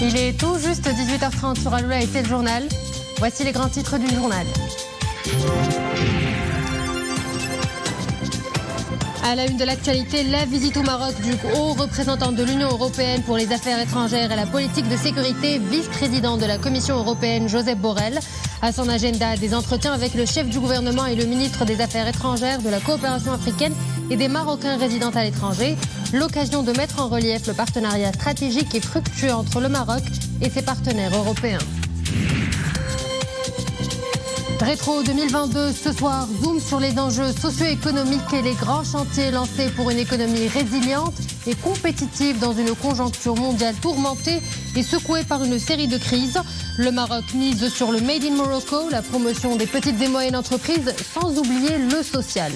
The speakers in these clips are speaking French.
Il est tout juste 18h30 sur Haloula et c'est le journal. Voici les grands titres du journal. À la une de l'actualité, la visite au Maroc du haut représentant de l'Union européenne pour les affaires étrangères et la politique de sécurité, vice-président de la Commission européenne, Josep Borrell. À son agenda, des entretiens avec le chef du gouvernement et le ministre des Affaires étrangères, de la coopération africaine et des Marocains résidant à l'étranger. L'occasion de mettre en relief le partenariat stratégique et fructueux entre le Maroc et ses partenaires européens. Rétro 2022, ce soir, zoom sur les enjeux socio-économiques et les grands chantiers lancés pour une économie résiliente et compétitive dans une conjoncture mondiale tourmentée et secouée par une série de crises. Le Maroc mise sur le Made in Morocco, la promotion des petites et moyennes entreprises, sans oublier le social.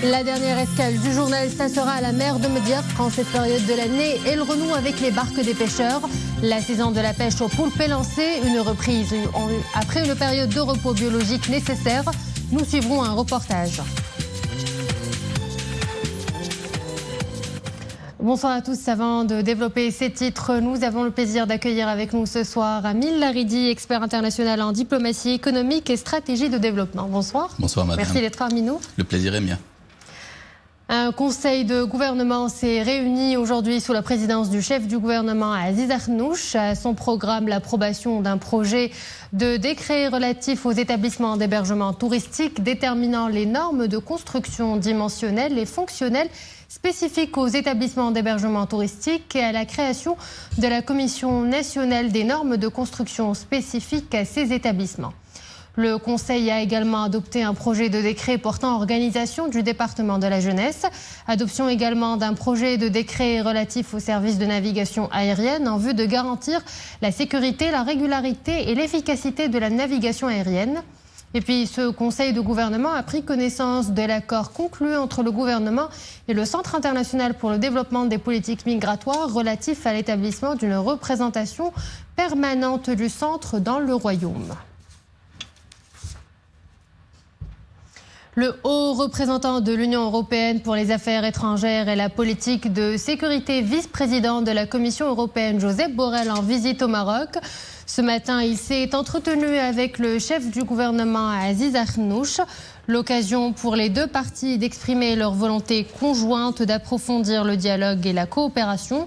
La dernière escale du journal, ça sera à la mer de Mediapr en cette période de l'année et le renouveau avec les barques des pêcheurs. La saison de la pêche au poulpe est lancée, une reprise après une période de repos biologique nécessaire. Nous suivrons un reportage. Bonsoir à tous. Avant de développer ces titres, nous avons le plaisir d'accueillir avec nous ce soir Amil Laridi, expert international en diplomatie économique et stratégie de développement. Bonsoir. Bonsoir madame. Merci d'être parmi nous. Le plaisir est mien. Un conseil de gouvernement s'est réuni aujourd'hui sous la présidence du chef du gouvernement Aziz Akhannouch. À son programme, l'approbation d'un projet de décret relatif aux établissements d'hébergement touristique déterminant les normes de construction dimensionnelles et fonctionnelles spécifiques aux établissements d'hébergement touristique et à la création de la Commission nationale des normes de construction spécifiques à ces établissements. Le Conseil a également adopté un projet de décret portant organisation du département de la jeunesse. Adoption également d'un projet de décret relatif aux services de navigation aérienne en vue de garantir la sécurité, la régularité et l'efficacité de la navigation aérienne. Et puis ce Conseil de gouvernement a pris connaissance de l'accord conclu entre le gouvernement et le Centre international pour le développement des politiques migratoires relatif à l'établissement d'une représentation permanente du centre dans le Royaume. Le haut représentant de l'Union européenne pour les affaires étrangères et la politique de sécurité, vice-président de la Commission européenne, Josep Borrell, en visite au Maroc. Ce matin, il s'est entretenu avec le chef du gouvernement, Aziz Akhannouch. L'occasion pour les deux parties d'exprimer leur volonté conjointe d'approfondir le dialogue et la coopération.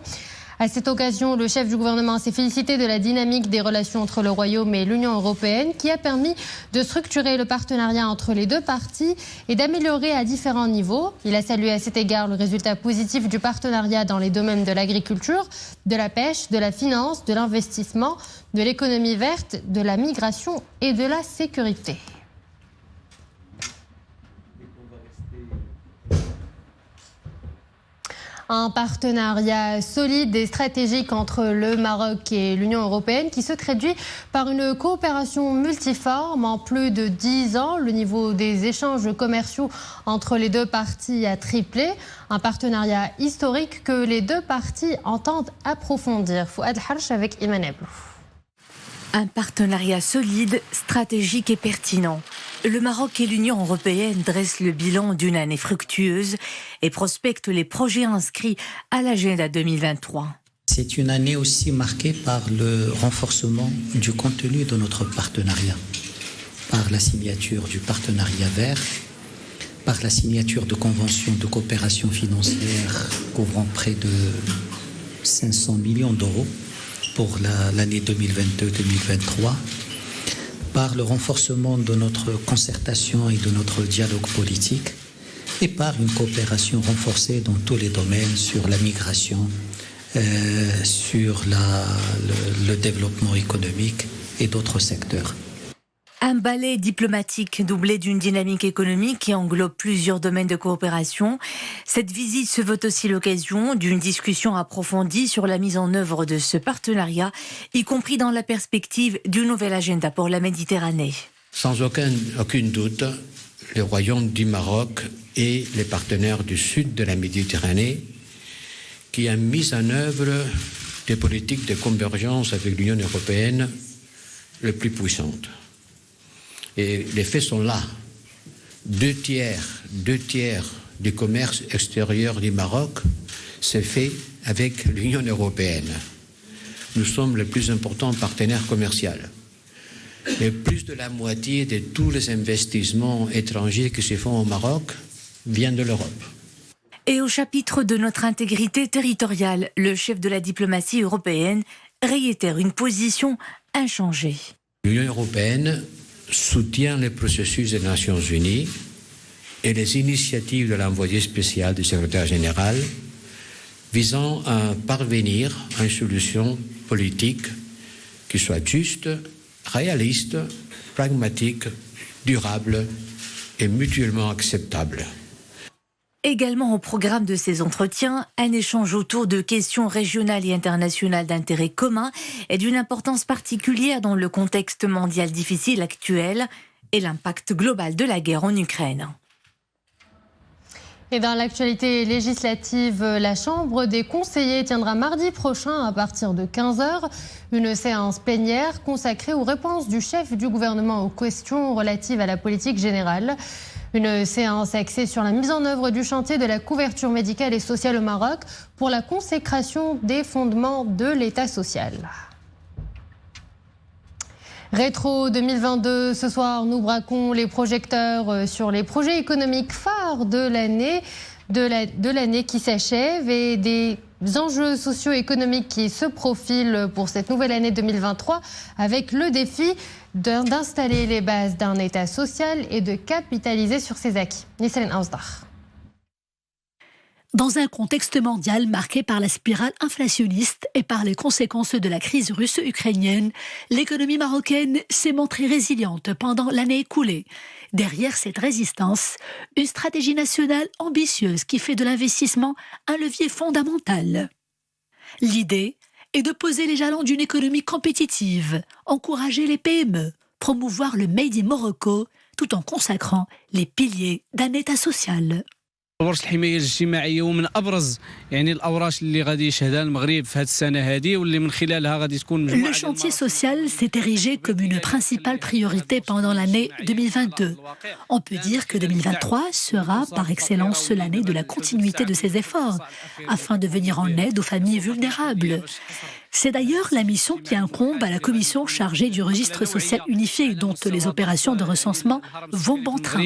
À cette occasion, le chef du gouvernement s'est félicité de la dynamique des relations entre le Royaume et l'Union européenne qui a permis de structurer le partenariat entre les deux parties et d'améliorer à différents niveaux. Il a salué à cet égard le résultat positif du partenariat dans les domaines de l'agriculture, de la pêche, de la finance, de l'investissement, de l'économie verte, de la migration et de la sécurité. Un partenariat solide et stratégique entre le Maroc et l'Union européenne qui se traduit par une coopération multiforme en plus de 10 ans. Le niveau des échanges commerciaux entre les deux parties a triplé. Un partenariat historique que les deux parties entendent approfondir. Fouad Harch avec Iman Ablou. Un partenariat solide, stratégique et pertinent. Le Maroc et l'Union européenne dressent le bilan d'une année fructueuse et prospectent les projets inscrits à l'agenda 2023. C'est une année aussi marquée par le renforcement du contenu de notre partenariat, par la signature du partenariat vert, par la signature de conventions de coopération financière couvrant près de 500 millions d'euros pour l'année 2022-2023, par le renforcement de notre concertation et de notre dialogue politique et par une coopération renforcée dans tous les domaines sur la migration, sur le développement économique et d'autres secteurs. Un balai diplomatique doublé d'une dynamique économique qui englobe plusieurs domaines de coopération. Cette visite se veut aussi l'occasion d'une discussion approfondie sur la mise en œuvre de ce partenariat, y compris dans la perspective du nouvel agenda pour la Méditerranée. Sans aucun doute, le Royaume du Maroc et les partenaires du sud de la Méditerranée qui a mis en œuvre des politiques de convergence avec l'Union européenne les plus puissantes. Et les faits sont là. Deux tiers du commerce extérieur du Maroc s'est fait avec l'Union européenne. Nous sommes le plus important partenaire commercial. Et plus de la moitié de tous les investissements étrangers qui se font au Maroc viennent de l'Europe. Et au chapitre de notre intégrité territoriale, le chef de la diplomatie européenne réitère une position inchangée. L'Union européenne soutient le processus des Nations Unies et les initiatives de l'envoyé spécial du secrétaire général visant à parvenir à une solution politique qui soit juste, réaliste, pragmatique, durable et mutuellement acceptable. Également au programme de ces entretiens, un échange autour de questions régionales et internationales d'intérêt commun et d'une importance particulière dans le contexte mondial difficile actuel et l'impact global de la guerre en Ukraine. Et dans l'actualité législative, la Chambre des conseillers tiendra mardi prochain à partir de 15h une séance plénière consacrée aux réponses du chef du gouvernement aux questions relatives à la politique générale. Une séance axée sur la mise en œuvre du chantier de la couverture médicale et sociale au Maroc pour la consécration des fondements de l'État social. Rétro 2022, ce soir nous braquons les projecteurs sur les projets économiques phares de l'année qui s'achève et des enjeux socio-économiques qui se profilent pour cette nouvelle année 2023 avec le défi d'installer les bases d'un État social et de capitaliser sur ses acquis. Nisrine Ausdar. Dans un contexte mondial marqué par la spirale inflationniste et par les conséquences de la crise russo-ukrainienne, l'économie marocaine s'est montrée résiliente pendant l'année écoulée. Derrière cette résistance, une stratégie nationale ambitieuse qui fait de l'investissement un levier fondamental. L'idée est de poser les jalons d'une économie compétitive, encourager les PME, promouvoir le Made in Morocco, tout en consacrant les piliers d'un État social. ورش الحماية الاجتماعية ومن أبرز الأوراش اللي غادي يشهدها المغرب في هذه السنة هذه واللي من خلالها غادي تكون Le chantier social s'est érigé comme une principale priorité pendant l'année 2022. On peut dire que 2023 sera par excellence l'année de la continuité de ces efforts, afin de venir en aide aux familles vulnérables. C'est d'ailleurs la mission qui incombe à la commission chargée du registre social unifié, dont les opérations de recensement vont bon train.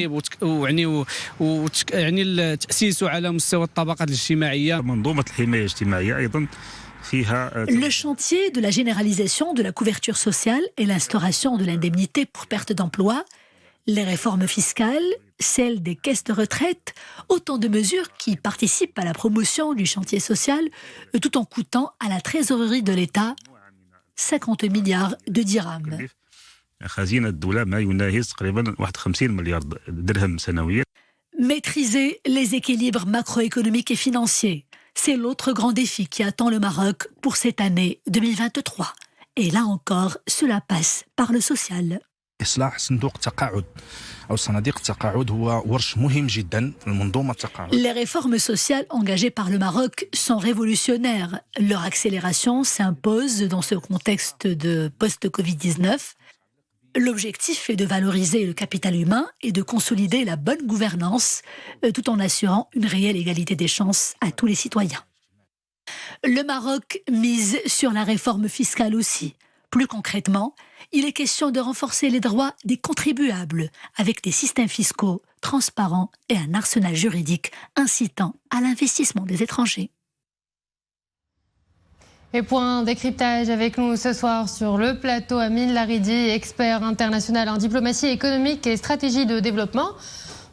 Le chantier de la généralisation de la couverture sociale et l'instauration de l'indemnité pour perte d'emploi, les réformes fiscales, celles des caisses de retraite, autant de mesures qui participent à la promotion du chantier social tout en coûtant à la trésorerie de l'État 50 milliards de dirhams. Maîtriser les équilibres macroéconomiques et financiers, c'est l'autre grand défi qui attend le Maroc pour cette année 2023. Et là encore, cela passe par le social. Les réformes sociales engagées par le Maroc sont révolutionnaires. Leur accélération s'impose dans ce contexte de post-Covid-19. L'objectif est de valoriser le capital humain et de consolider la bonne gouvernance, tout en assurant une réelle égalité des chances à tous les citoyens. Le Maroc mise sur la réforme fiscale aussi. Plus concrètement, il est question de renforcer les droits des contribuables avec des systèmes fiscaux transparents et un arsenal juridique incitant à l'investissement des étrangers. Et point décryptage avec nous ce soir sur le plateau, Amine Laridi, expert international en diplomatie économique et stratégie de développement.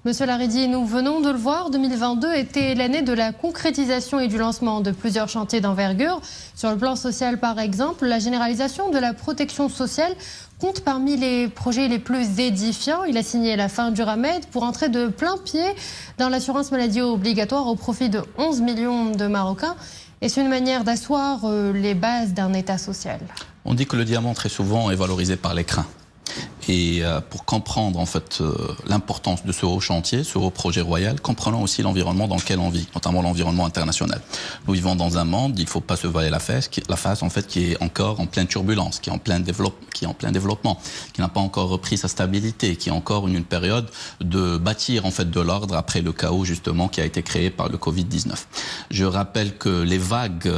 Monsieur Laridi, nous venons de le voir, 2022 était l'année de la concrétisation et du lancement de plusieurs chantiers d'envergure. Sur le plan social, par exemple, la généralisation de la protection sociale compte parmi les projets les plus édifiants. Il a signé la fin du RAMED pour entrer de plein pied dans l'assurance maladie obligatoire au profit de 11 millions de Marocains. Et c'est une manière d'asseoir les bases d'un État social. On dit que le diamant, très souvent, est valorisé par l'écrin. Et pour comprendre en fait l'importance de ce haut chantier, ce haut projet royal, comprenons aussi l'environnement dans lequel on vit, notamment l'environnement international. Nous vivons dans un monde, il ne faut pas se voiler la face en fait, qui est encore en pleine turbulence, qui est en plein développement, qui n'a pas encore repris sa stabilité, qui est encore une période de bâtir en fait de l'ordre après le chaos justement qui a été créé par le Covid-19. Je rappelle que les vagues,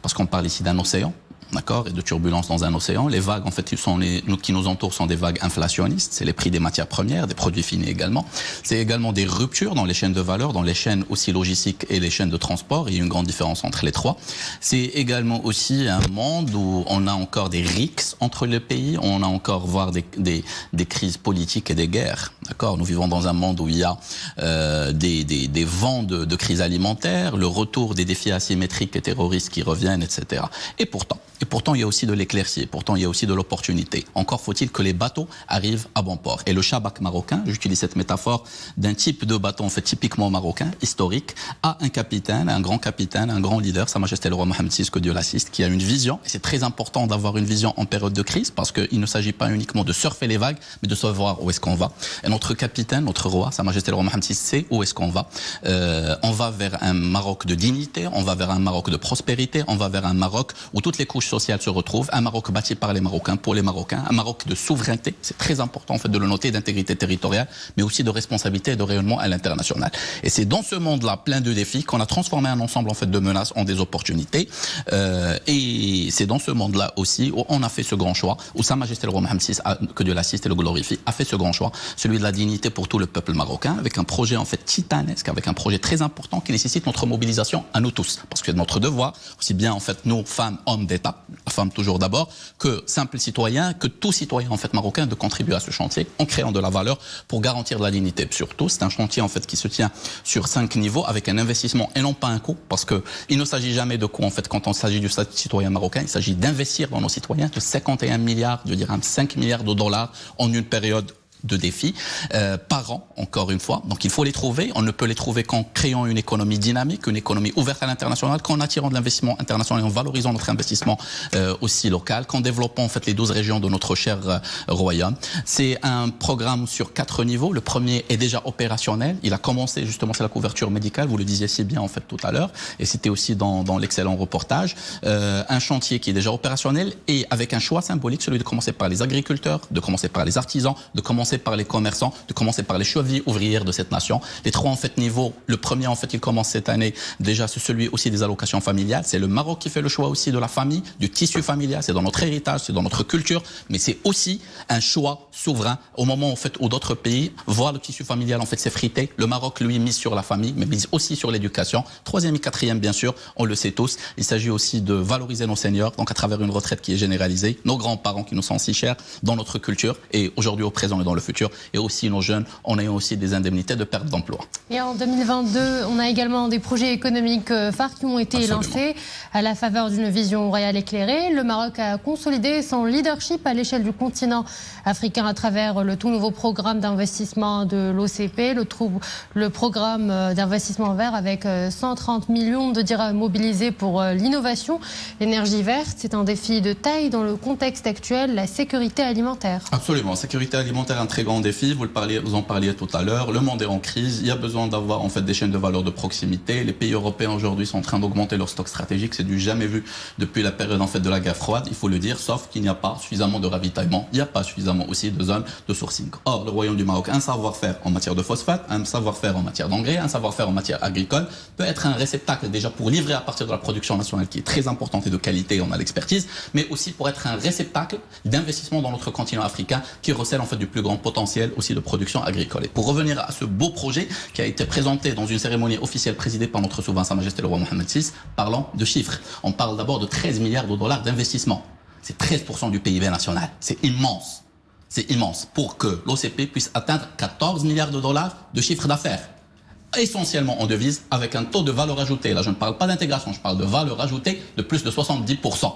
parce qu'on parle ici d'un océan, d'accord, et de turbulences dans un océan. Les vagues, en fait, qui nous entourent sont des vagues inflationnistes. C'est les prix des matières premières, des produits finis également. C'est également des ruptures dans les chaînes de valeur, dans les chaînes aussi logistiques et les chaînes de transport. Il y a une grande différence entre les trois. C'est également aussi un monde où on a encore des rixes entre les pays. On a encore, voire des crises politiques et des guerres. D'accord. Nous vivons dans un monde où il y a des vents de crise alimentaire, le retour des défis asymétriques et terroristes qui reviennent, etc. Et pourtant, il y a aussi de l'éclaircie, pourtant, il y a aussi de l'opportunité. Encore faut-il que les bateaux arrivent à bon port. Et le Chabak marocain, j'utilise cette métaphore d'un type de bateau, en fait, typiquement marocain, historique, a un capitaine, un grand leader, Sa Majesté le roi Mohammed VI, que Dieu l'assiste, qui a une vision. Et c'est très important d'avoir une vision en période de crise, parce qu'il ne s'agit pas uniquement de surfer les vagues, mais de savoir où est-ce qu'on va. Et notre capitaine, notre roi, Sa Majesté le roi Mohammed VI, sait où est-ce qu'on va. On va vers un Maroc de dignité, on va vers un Maroc de prospérité, on va vers un Maroc où toutes les couches sociales se retrouvent, un Maroc bâti par les Marocains, pour les Marocains, un Maroc de souveraineté, c'est très important en fait de le noter, d'intégrité territoriale, mais aussi de responsabilité et de rayonnement à l'international. Et c'est dans ce monde-là, plein de défis, qu'on a transformé un ensemble en fait de menaces en des opportunités. Et c'est dans ce monde-là aussi où on a fait ce grand choix, où Sa Majesté le roi Mohammed VI, que Dieu l'assiste et le glorifie, a fait ce grand choix, celui de la dignité pour tout le peuple marocain, avec un projet en fait titanesque, avec un projet très important qui nécessite notre mobilisation à nous tous, parce que notre devoir, aussi bien en fait nous, femmes, hommes d'État, la femme toujours d'abord, que simples citoyens, que tout citoyen en fait marocain, de contribuer à ce chantier en créant de la valeur pour garantir de la dignité. Surtout, c'est un chantier en fait qui se tient sur 5 niveaux avec un investissement et non pas un coût, parce que il ne s'agit jamais de coût en fait quand on s'agit du citoyen marocain, il s'agit d'investir dans nos citoyens de 51 milliards de dirhams, 5 milliards de dollars en une période de défis par an, encore une fois. Donc il faut les trouver. On ne peut les trouver qu'en créant une économie dynamique, une économie ouverte à l'international, qu'en attirant de l'investissement international et en valorisant notre investissement aussi local, qu'en développant en fait les 12 régions de notre cher royaume. C'est un programme sur 4 niveaux. Le premier est déjà opérationnel. Il a commencé justement, c'est la couverture médicale. Vous le disiez si bien en fait tout à l'heure, et c'était aussi dans l'excellent reportage. Un chantier qui est déjà opérationnel et avec un choix symbolique, celui de commencer par les agriculteurs, de commencer par les artisans, de commencer par les commerçants, de commencer par les chevilles ouvrières de cette nation. Les 3 en fait niveaux, le premier en fait il commence cette année, déjà c'est celui aussi des allocations familiales. C'est le Maroc qui fait le choix aussi de la famille, du tissu familial, c'est dans notre héritage, c'est dans notre culture, mais c'est aussi un choix souverain au moment en fait où d'autres pays voient le tissu familial en fait s'effriter. Le Maroc lui mise sur la famille, mais mise aussi sur l'éducation. 3e et 4e bien sûr, on le sait tous. Il s'agit aussi de valoriser nos seniors, donc à travers une retraite qui est généralisée, nos grands-parents qui nous sont si chers dans notre culture et aujourd'hui au présent et dans le futur, et aussi nos jeunes, on a aussi des indemnités de perte d'emploi. Et en 2022, on a également des projets économiques phares qui ont été lancés à la faveur d'une vision royale éclairée. Le Maroc a consolidé son leadership à l'échelle du continent africain à travers le tout nouveau programme d'investissement de l'OCP, le programme d'investissement vert avec 130 millions de dirhams mobilisés pour l'innovation. L'énergie verte, c'est un défi de taille dans le contexte actuel, la sécurité alimentaire. Absolument, sécurité alimentaire, un très grand défi, vous en parliez tout à l'heure, le monde est en crise, il y a besoin d'avoir en fait des chaînes de valeur de proximité. Les pays européens aujourd'hui sont en train d'augmenter leur stock stratégique, c'est du jamais vu depuis la période en fait de la guerre froide, il faut le dire, sauf qu'il n'y a pas suffisamment de ravitaillement, il n'y a pas suffisamment aussi de zones de sourcing. Or, le Royaume du Maroc a un savoir-faire en matière de phosphate, un savoir-faire en matière d'engrais, un savoir-faire en matière agricole, peut être un réceptacle déjà pour livrer à partir de la production nationale qui est très importante et de qualité, on a l'expertise, mais aussi pour être un réceptacle d'investissement dans notre continent africain qui recèle en fait du plus grand potentiel aussi de production agricole. Et pour revenir à ce beau projet qui a été présenté dans une cérémonie officielle présidée par notre souverain Sa Majesté le roi Mohammed VI, parlant de chiffres. On parle d'abord de 13 milliards de dollars d'investissement. C'est 13% du PIB national. C'est immense. C'est immense pour que l'OCP puisse atteindre 14 milliards de dollars de chiffre d'affaires. Essentiellement en devises, avec un taux de valeur ajoutée. Là, je ne parle pas d'intégration, je parle de valeur ajoutée de plus de 70%.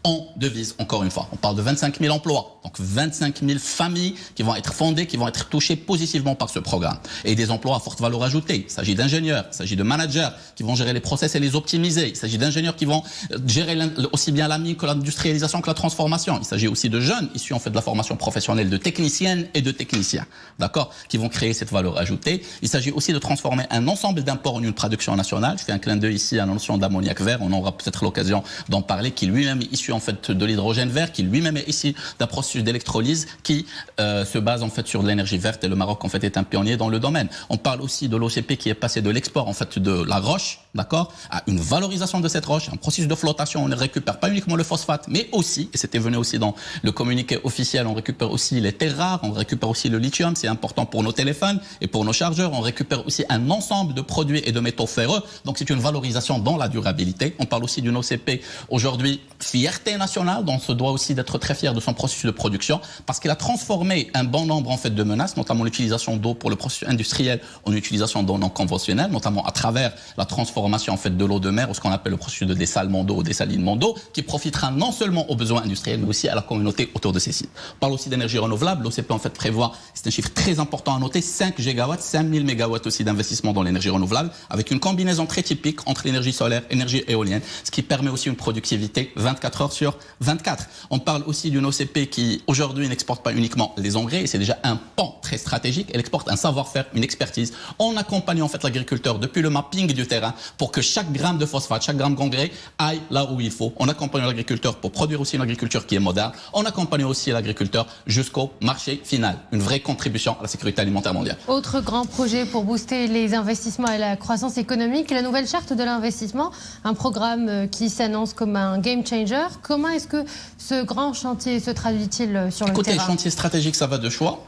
en devise, encore une fois. On parle de 25 000 emplois, donc 25 000 familles qui vont être fondées, qui vont être touchées positivement par ce programme. Et des emplois à forte valeur ajoutée. Il s'agit d'ingénieurs, il s'agit de managers qui vont gérer les process et les optimiser. Il s'agit d'ingénieurs qui vont gérer aussi bien la mine que l'industrialisation que la transformation. Il s'agit aussi de jeunes issus en fait de la formation professionnelle de techniciennes et de techniciens, d'accord, qui vont créer cette valeur ajoutée. Il s'agit aussi de transformer un ensemble d'imports en une production nationale. Je fais un clin d'œil ici à la notion d'ammoniac vert. On aura peut-être l'occasion d'en parler, qui lui-même est issu en fait de l'hydrogène vert, qui lui-même est issu d'un processus d'électrolyse qui se base en fait sur de l'énergie verte, et le Maroc en fait est un pionnier dans le domaine. On parle aussi de l'OCP qui est passé de l'export en fait de la roche, d'accord, à une valorisation de cette roche, un processus de flottation. On ne récupère pas uniquement le phosphate, mais aussi, et c'était venu aussi dans le communiqué officiel, on récupère aussi les terres rares, on récupère aussi le lithium, c'est important pour nos téléphones et pour nos chargeurs. On récupère aussi un ensemble de produits et de métaux ferreux, donc c'est une valorisation dans la durabilité. On parle aussi d'une OCP aujourd'hui fierté nationale, dont on se doit aussi d'être très fier de son processus de production, parce qu'il a transformé un bon nombre en fait de menaces, notamment l'utilisation d'eau pour le processus industriel en utilisation d'eau non conventionnelle, notamment à travers la transformation en fait de l'eau de mer, ou ce qu'on appelle le processus de dessalement d'eau ou dessalinement d'eau, qui profitera non seulement aux besoins industriels, mais aussi à la communauté autour de ces sites. On parle aussi d'énergie renouvelable. L'OCP en fait prévoit, c'est un chiffre très important à noter, 5 gigawatts, 5000 mégawatts aussi d'investissement dans l'énergie renouvelable, avec une combinaison très typique entre l'énergie solaire, énergie éolienne, ce qui permet aussi une productivité 24 heures sur 24. On parle aussi d'une OCP qui aujourd'hui n'exporte pas uniquement les engrais, et c'est déjà un pan très stratégique. Elle exporte un savoir-faire, une expertise. On accompagne en fait l'agriculteur depuis le mapping du terrain pour que chaque gramme de phosphate, chaque gramme d'engrais aille là où il faut. On accompagne l'agriculteur pour produire aussi une agriculture qui est moderne. On accompagne aussi l'agriculteur jusqu'au marché final. Une vraie contribution à la sécurité alimentaire mondiale. Autre grand projet pour booster les investissements et la croissance économique, la nouvelle charte de l'investissement, un programme qui s'annonce comme un game changer. Comment est-ce que ce grand chantier se traduit-il sur le terrain ? Écoutez, chantier stratégique, ça va de choix.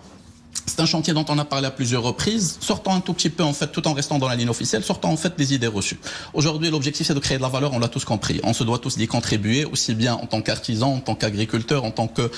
C'est un chantier dont on a parlé à plusieurs reprises, sortant un tout petit peu en fait, tout en restant dans la ligne officielle, sortant en fait des idées reçues. Aujourd'hui, l'objectif c'est de créer de la valeur, on l'a tous compris. On se doit tous d'y contribuer, aussi bien en tant qu'artisan, en tant qu'agriculteur, en tant que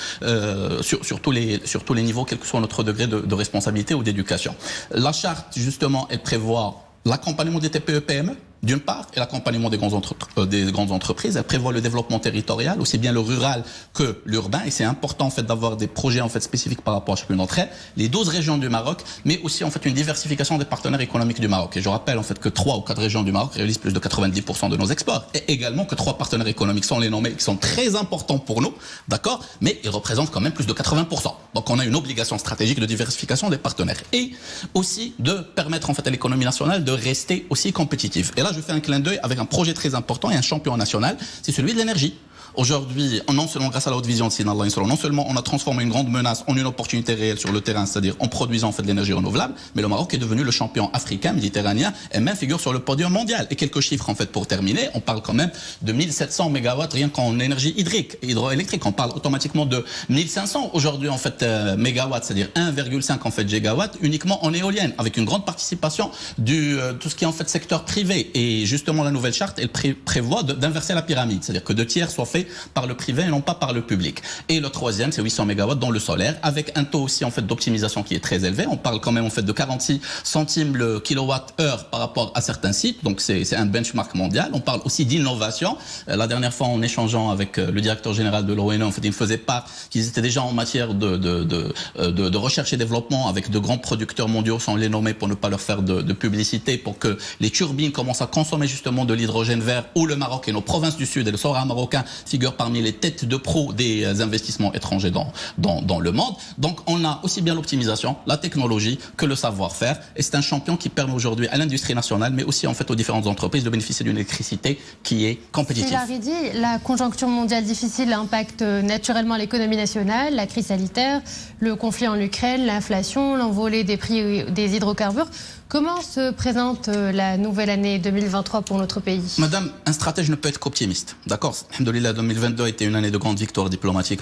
sur tous les niveaux, quel que soit notre degré de responsabilité ou d'éducation. La charte, justement, elle prévoit l'accompagnement des TPE-PME, d'une part, et l'accompagnement des grandes entreprises. Elle prévoit le développement territorial, aussi bien le rural que l'urbain, et c'est important en fait d'avoir des projets en fait spécifiques par rapport à chacune d'entre elles. Les 12 régions du Maroc, mais aussi en fait une diversification des partenaires économiques du Maroc. Et je rappelle en fait que 3 ou 4 régions du Maroc réalisent plus de 90% de nos exports, et également que 3 partenaires économiques sont les nommés, qui sont très importants pour nous, d'accord, mais ils représentent quand même plus de 80%. Donc on a une obligation stratégique de diversification des partenaires, et aussi de permettre en fait à l'économie nationale de rester aussi compétitive. Et là, je fais un clin d'œil avec un projet très important et un champion national, c'est celui de l'énergie. Aujourd'hui, non seulement grâce à la haute vision de Sina Allah, non seulement on a transformé une grande menace en une opportunité réelle sur le terrain, c'est-à-dire en produisant en fait de l'énergie renouvelable, mais le Maroc est devenu le champion africain, méditerranéen, et même figure sur le podium mondial. Et quelques chiffres en fait pour terminer, on parle quand même de 1700 mégawatts rien qu'en énergie hydroélectrique. On parle automatiquement de 1500 aujourd'hui en fait mégawatts, c'est-à-dire 1,5 en fait gigawatts uniquement en éolienne, avec une grande participation du tout ce qui est en fait secteur privé. Et justement la nouvelle charte, elle prévoit d'inverser la pyramide, c'est-à-dire que 2 tiers soient faits par le privé et non pas par le public. Et le troisième, c'est 800 mégawatts dans le solaire, avec un taux aussi en fait d'optimisation qui est très élevé. On parle quand même en fait de 46 centimes le kilowattheure par rapport à certains sites, donc c'est un benchmark mondial. On parle aussi d'innovation. La dernière fois, en échangeant avec le directeur général de l'ONE, en fait, il me faisait part qu'ils étaient déjà en matière de recherche et développement avec de grands producteurs mondiaux, sans les nommer pour ne pas leur faire de publicité, pour que les turbines commencent à consommer justement de l'hydrogène vert, où le Maroc et nos provinces du Sud et le Sahara marocain figurent parmi les têtes de proue des investissements étrangers dans le monde. Donc on a aussi bien l'optimisation, la technologie que le savoir-faire, et c'est un champion qui permet aujourd'hui à l'industrie nationale, mais aussi en fait aux différentes entreprises de bénéficier d'une électricité qui est compétitive. Laridi, la conjoncture mondiale difficile impacte naturellement l'économie nationale, la crise sanitaire, le conflit en Ukraine, l'inflation, l'envolée des prix des hydrocarbures. Comment se présente la nouvelle année 2023 pour notre pays ? Madame, un stratège ne peut être qu'optimiste. D'accord ? Alhamdoulilah, 2022 a été une année de grande victoire diplomatique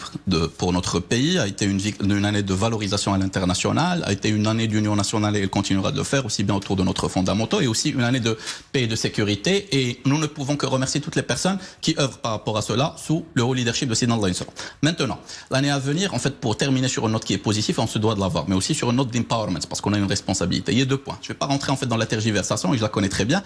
pour notre pays, a été une année de valorisation à l'international, a été une année d'union nationale et elle continuera de le faire, aussi bien autour de notre fondamentaux, et aussi une année de paix et de sécurité. Et nous ne pouvons que remercier toutes les personnes qui œuvrent par rapport à cela sous le haut leadership de Sina Allah. Maintenant, l'année à venir, en fait, pour terminer sur une note qui est positive, on se doit de l'avoir, mais aussi sur une note d'empowerment, parce qu'on a une responsabilité. Il y a 2 points. Je vais pas rentrer en fait dans la tergiversation, et je la connais très bien,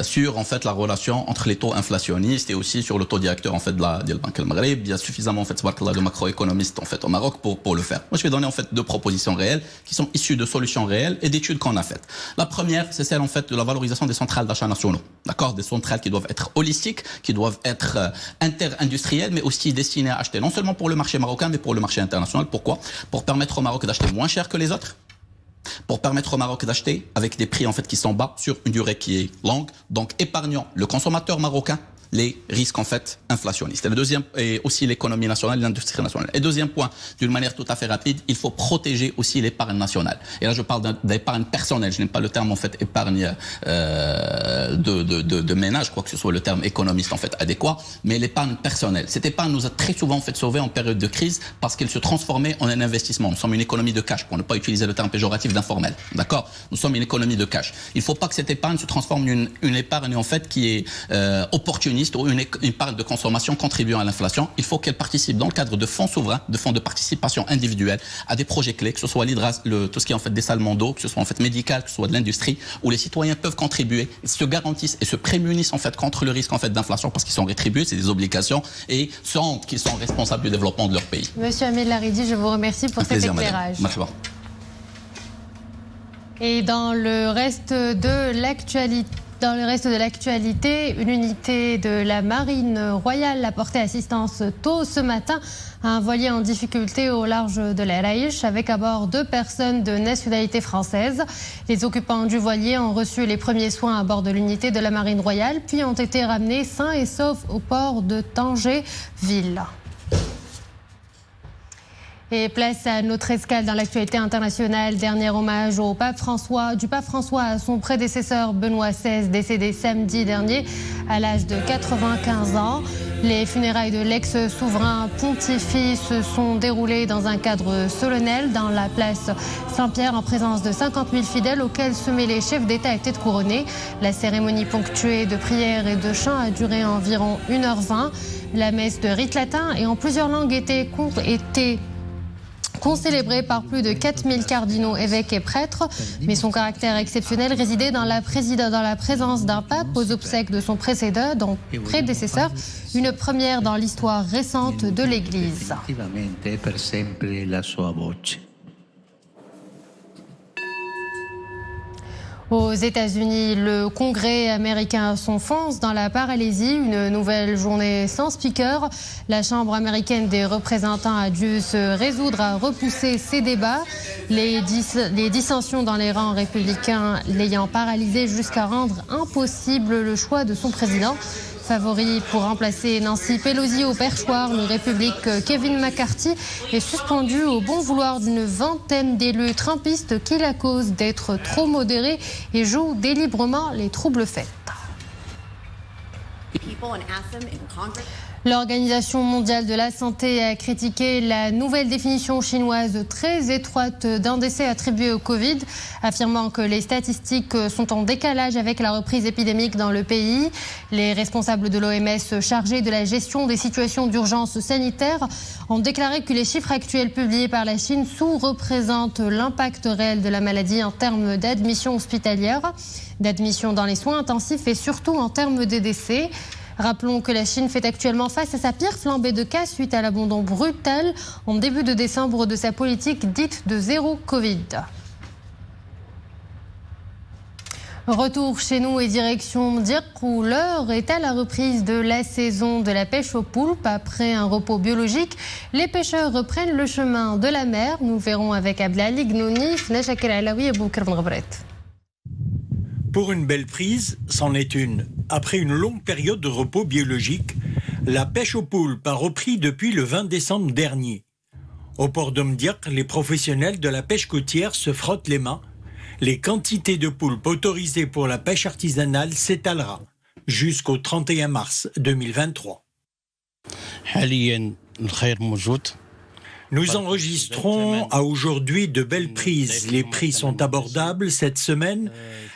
sur en fait la relation entre les taux inflationnistes et aussi sur le taux directeur en fait de la Banque al Maghreb. Il y a suffisamment en fait de macroéconomistes en fait au Maroc pour le faire. Moi, je vais donner en fait 2 propositions réelles qui sont issues de solutions réelles et d'études qu'on a faites. La première, c'est celle en fait de la valorisation des centrales d'achat nationaux. D'accord, des centrales qui doivent être holistiques, qui doivent être inter-industrielles, mais aussi destinées à acheter non seulement pour le marché marocain, mais pour le marché international. Pourquoi? Pour permettre au Maroc d'acheter moins cher que les autres, pour permettre au Maroc d'acheter avec des prix en fait qui sont bas sur une durée qui est longue, donc épargnant le consommateur marocain les risques en fait inflationnistes. Et le deuxième, et aussi l'économie nationale et l'industrie nationale. Et deuxième point, d'une manière tout à fait rapide, il faut protéger aussi l'épargne nationale. Et là, je parle d'épargne personnelle. Je n'aime pas le terme en fait épargne de ménage, quoi que ce soit le terme économiste en fait adéquat, mais l'épargne personnelle. Cette épargne nous a très souvent en fait sauvés en période de crise parce qu'elle se transformait en un investissement. Nous sommes une économie de cash, pour ne pas utiliser le terme péjoratif d'informel. D'accord? Nous sommes une économie de cash. Il ne faut pas que cette épargne se transforme en une épargne en fait qui est opportuniste ou une épargne de consommation contribuant à l'inflation. Il faut qu'elle participe dans le cadre de fonds souverains, de fonds de participation individuelle à des projets clés, que ce soit tout ce qui est en fait dessalement d'eau, que ce soit en fait médical, que ce soit de l'industrie, où les citoyens peuvent contribuer, se garantissent et se prémunissent en fait contre le risque en fait d'inflation parce qu'ils sont rétribués, c'est des obligations et qu'ils sont responsables du développement de leur pays. Monsieur Ahmed Laridi, je vous remercie pour cet éclairage. Madame. Et dans le reste de l'actualité, une unité de la Marine royale a porté assistance tôt ce matin à un voilier en difficulté au large de l'El Aïch avec à bord 2 personnes de nationalité française. Les occupants du voilier ont reçu les premiers soins à bord de l'unité de la Marine royale, puis ont été ramenés sains et saufs au port de Tanger-Ville. Et place à notre escale dans l'actualité internationale. Dernier hommage du pape François à son prédécesseur Benoît XVI, décédé samedi dernier à l'âge de 95 ans. Les funérailles de l'ex-souverain pontifie se sont déroulées dans un cadre solennel dans la place Saint-Pierre en présence de 50 000 fidèles auxquels se mêlaient les chefs d'État étaient couronnés. La cérémonie ponctuée de prières et de chants a duré environ 1h20. La messe de rite latin et en plusieurs langues était concélébré par plus de 4000 cardinaux, évêques et prêtres. Mais son caractère exceptionnel résidait dans la présence d'un pape aux obsèques de son prédécesseur, une première dans l'histoire récente de l'Église. Aux États-Unis, le Congrès américain s'enfonce dans la paralysie. Une nouvelle journée sans speaker. La Chambre américaine des représentants a dû se résoudre à repousser ses débats. Les dissensions dans les rangs républicains l'ayant paralysé jusqu'à rendre impossible le choix de son président. Favori pour remplacer Nancy Pelosi au perchoir, le républicain Kevin McCarthy est suspendu au bon vouloir d'une vingtaine d'élus trumpistes qui l'accusent d'être trop modéré et joue délibérément les troubles faits. L'Organisation mondiale de la santé a critiqué la nouvelle définition chinoise très étroite d'un décès attribué au Covid, affirmant que les statistiques sont en décalage avec la reprise épidémique dans le pays. Les responsables de l'OMS chargés de la gestion des situations d'urgence sanitaire ont déclaré que les chiffres actuels publiés par la Chine sous-représentent l'impact réel de la maladie en termes d'admission hospitalière, d'admission dans les soins intensifs et surtout en termes de décès. Rappelons que la Chine fait actuellement face à sa pire flambée de cas suite à l'abandon brutal en début de décembre de sa politique dite de zéro Covid. Retour chez nous et direction Dirk où l'heure est à la reprise de la saison de la pêche aux poulpes. Après un repos biologique, les pêcheurs reprennent le chemin de la mer. Nous verrons avec Abdelali Gnouni, Fnachakir Alaoui et Boukr Mghbret. Pour une belle prise, c'en est une. Après une longue période de repos biologique, la pêche aux poulpes a repris depuis le 20 décembre dernier. Au port d'Omdirk, les professionnels de la pêche côtière se frottent les mains. Les quantités de poulpes autorisées pour la pêche artisanale s'étalera jusqu'au 31 mars 2023. Nous enregistrons à aujourd'hui de belles prises. Les prix sont abordables. Cette semaine,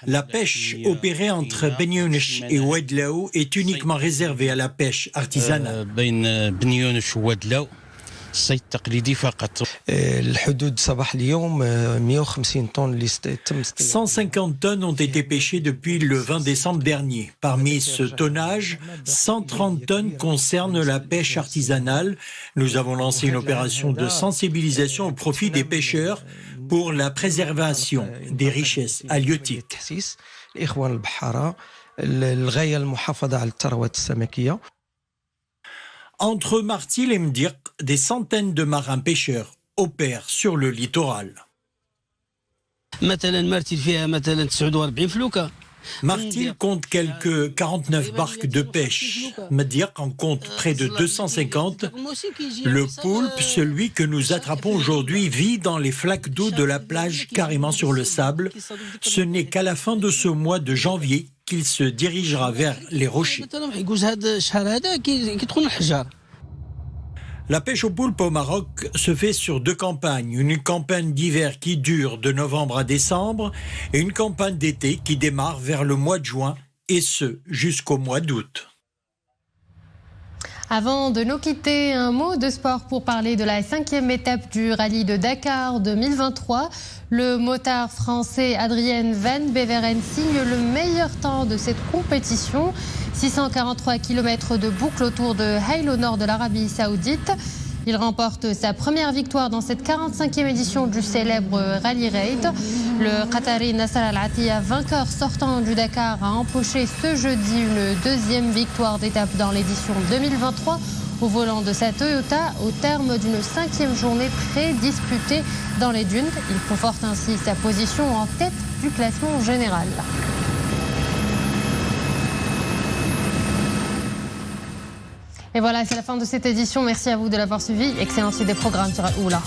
la pêche opérée entre Ben Younesh et Ouadlaou est uniquement réservée à la pêche artisanale. الصيد التقليدي فقط. الحدود صباح اليوم 150 طن اللي تم 150 tonnes ont été pêchées depuis le 20 décembre dernier. Parmi ce tonnage, 130 tonnes concernent la pêche artisanale. Nous avons lancé une opération de sensibilisation au profit des pêcheurs pour la préservation des richesses halieutiques. الإخوان البحارة الغاية المحافظة على الثروات السمكية. Entre Martil et Mdirk, des centaines de marins pêcheurs opèrent sur le littoral. Martil compte quelques 49 barques de pêche. Mdirk en compte près de 250. Le poulpe, celui que nous attrapons aujourd'hui, vit dans les flaques d'eau de la plage, carrément sur le sable. Ce n'est qu'à la fin de ce mois de janvier qu'il se dirigera vers les rochers. La pêche au poulpe au Maroc se fait sur 2 campagnes. Une campagne d'hiver qui dure de novembre à décembre et une campagne d'été qui démarre vers le mois de juin et ce jusqu'au mois d'août. Avant de nous quitter, un mot de sport pour parler de la 5e étape du rallye de Dakar 2023. Le motard français Adrien Van Beveren signe le meilleur temps de cette compétition. 643 km de boucle autour de Hail au nord de l'Arabie Saoudite. Il remporte sa première victoire dans cette 45e édition du célèbre Rally Raid. Le Qatari Nasser Al-Attiyah, vainqueur sortant du Dakar, a empoché ce jeudi une 2e victoire d'étape dans l'édition 2023 au volant de sa Toyota au terme d'une 5e journée pré-disputée dans les dunes. Il conforte ainsi sa position en tête du classement général. Et voilà, c'est la fin de cette édition. Merci à vous de l'avoir suivi. Excellente suite des programmes sur Al-Oula.